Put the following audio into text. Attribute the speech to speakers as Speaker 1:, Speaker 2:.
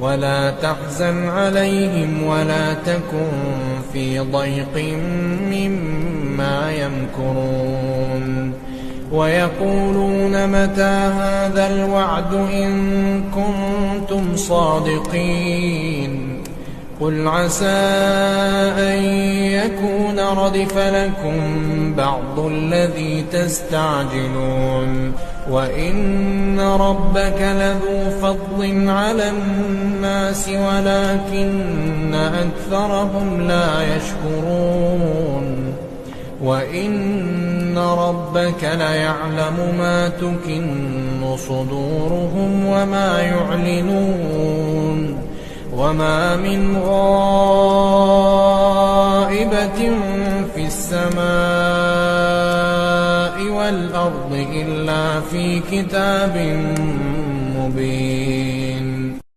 Speaker 1: ولا تحزن عليهم ولا تكن في ضيق مما يمكرون ويقولون متى هذا الوعد إن كنتم صادقين قل عسى أن يكون ردف لكم بعض الذي تستعجلون وإن ربك لذو فضل على الناس ولكن أكثرهم لا يشكرون وإن ربك ليعلم ما تكن صدورهم وما يعلنون وما من غائبة في السماء والأرض إلا في كتاب مبين.